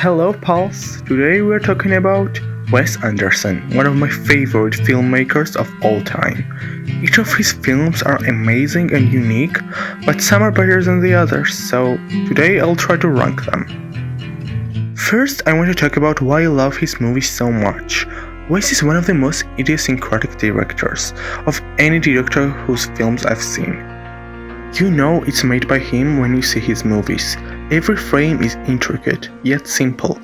Hello, pals. Today we're talking about Wes Anderson, one of my favorite filmmakers of all time. Each of his films are amazing and unique, but some are better than the others, so today I'll try to rank them. First, I want to talk about why I love his movies so much. Wes is one of the most idiosyncratic directors of any director whose films I've seen. You know it's made by him when you see his movies. Every frame is intricate, yet simple.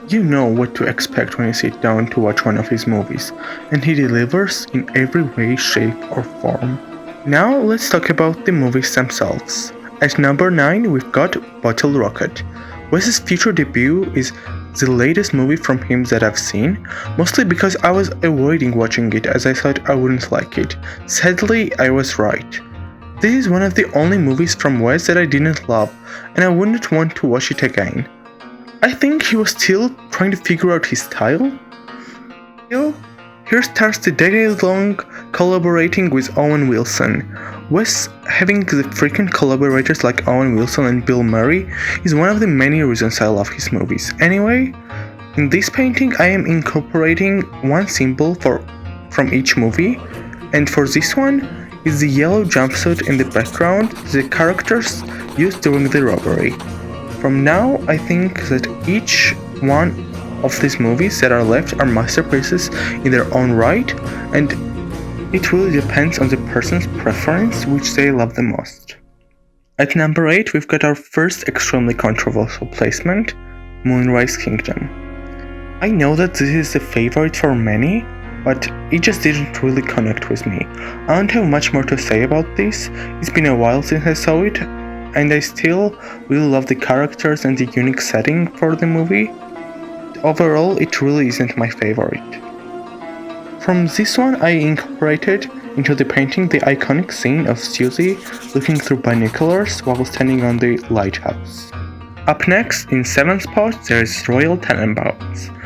You know what to expect when you sit down to watch one of his movies, and he delivers in every way, shape, or form. Now let's talk about the movies themselves. At number 9 we've got Bottle Rocket. Wes's future debut is the latest movie from him that I've seen, mostly because I was avoiding watching it as I thought I wouldn't like it. Sadly, I was right. This is one of the only movies from Wes that I didn't love, and I wouldn't want to watch it again. I think he was still trying to figure out his style. Here starts the decade-long collaborating with Owen Wilson. Wes having the frequent collaborators like Owen Wilson and Bill Murray is one of the many reasons I love his movies. Anyway, in this painting I am incorporating one symbol from each movie, and for this one is the yellow jumpsuit in the background the characters used during the robbery. From now, I think that each one of these movies that are left are masterpieces in their own right, and it really depends on the person's preference which they love the most. At number 8, we've got our first extremely controversial placement, Moonrise Kingdom. I know that this is the favorite for many, but it just didn't really connect with me. I don't have much more to say about this. It's been a while since I saw it, and I still really love the characters and the unique setting for the movie. Overall, it really isn't my favorite. From this one, I incorporated into the painting the iconic scene of Susie looking through binoculars while standing on the lighthouse. Up next, in 7th spot, there is Royal Tenenbaums.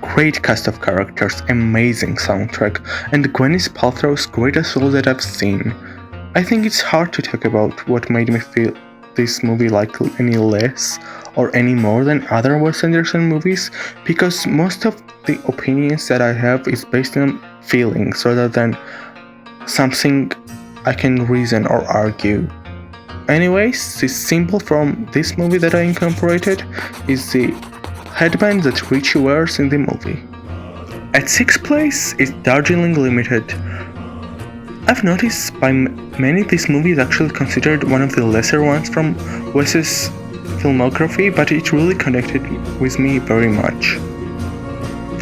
Great cast of characters, amazing soundtrack, and Gwyneth Paltrow's greatest role that I've seen. I think it's hard to talk about what made me feel this movie like any less or any more than other Wes Anderson movies, because most of the opinions that I have is based on feelings rather than something I can reason or argue. Anyways, the symbol from this movie that I incorporated is the headband that Richie wears in the movie. At 6th place is Darjeeling Limited. I've noticed by many this movie is actually considered one of the lesser ones from Wes's filmography, but it really connected with me very much.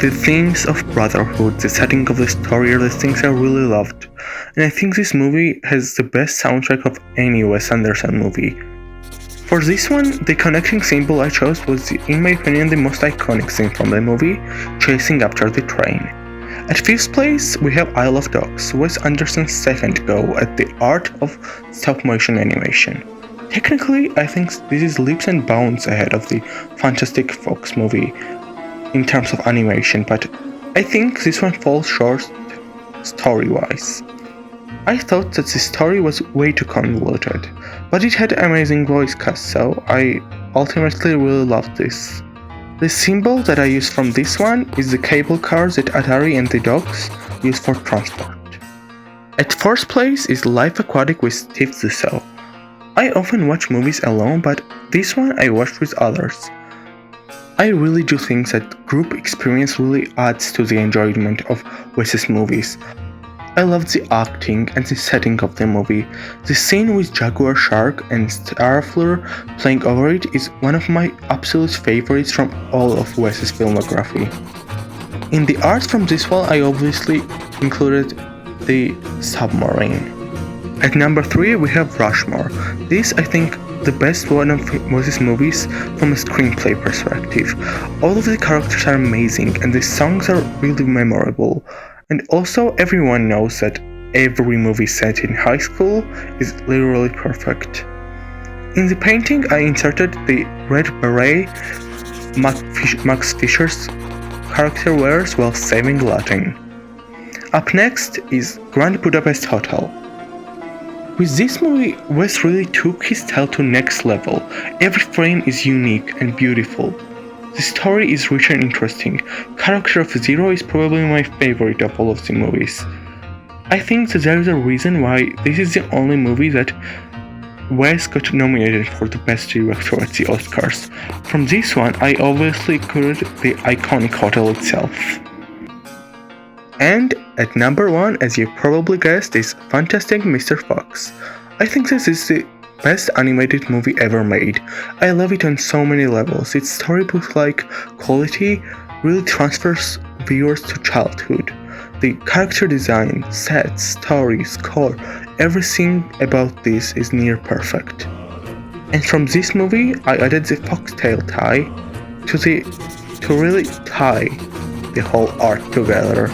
The themes of brotherhood, the setting of the story are the things I really loved, and I think this movie has the best soundtrack of any Wes Anderson movie. For this one, the connecting symbol I chose was, in my opinion, the most iconic scene from the movie, chasing after the train. At 5th place, we have Isle of Dogs, Wes Anderson's second go at the art of stop-motion animation. Technically, I think this is leaps and bounds ahead of the Fantastic Fox movie in terms of animation, but I think this one falls short story-wise. I thought that the story was way too convoluted, but it had amazing voice cast, so I ultimately really loved this. The symbol that I use from this one is the cable car that Atari and the dogs use for transport. At 4th place is Life Aquatic with Steve Zissou. I often watch movies alone, but this one I watched with others. I really do think that group experience really adds to the enjoyment of Wes's movies. I loved the acting and the setting of the movie. The scene with Jaguar Shark and Starfleur playing over it is one of my absolute favorites from all of Wes's filmography. In the art from this one, I obviously included the submarine. At number 3 we have Rushmore. This, I think, the best one of Wes's movies from a screenplay perspective. All of the characters are amazing and the songs are really memorable. And also, everyone knows that every movie set in high school is literally perfect. In the painting, I inserted the red beret Max Fisher's character wears while saving Latin. Up next is Grand Budapest Hotel. With this movie, Wes really took his style to next level. Every frame is unique and beautiful. The story is rich and interesting. Character of Zero is probably my favorite of all of the movies. I think that there is a reason why this is the only movie that Wes got nominated for the Best Director at the Oscars. From this one, I obviously included the iconic hotel itself. And at number 1, as you probably guessed, is Fantastic Mr. Fox. I think this is the best animated movie ever made. I love it on so many levels. Its storybook-like quality really transfers viewers to childhood. The character design, sets, story, score, everything about this is near perfect. And from this movie, I added the foxtail tie to really tie the whole art together.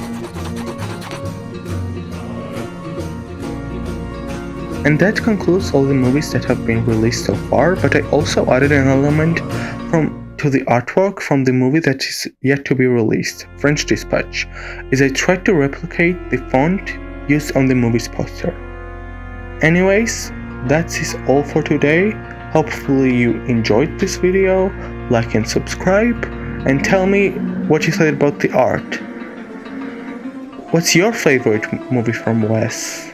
And that concludes all the movies that have been released so far, but I also added an element to the artwork from the movie that is yet to be released, French Dispatch, as I tried to replicate the font used on the movie's poster. Anyways, that is all for today. Hopefully you enjoyed this video, like and subscribe, and tell me what you thought about the art. What's your favorite movie from Wes?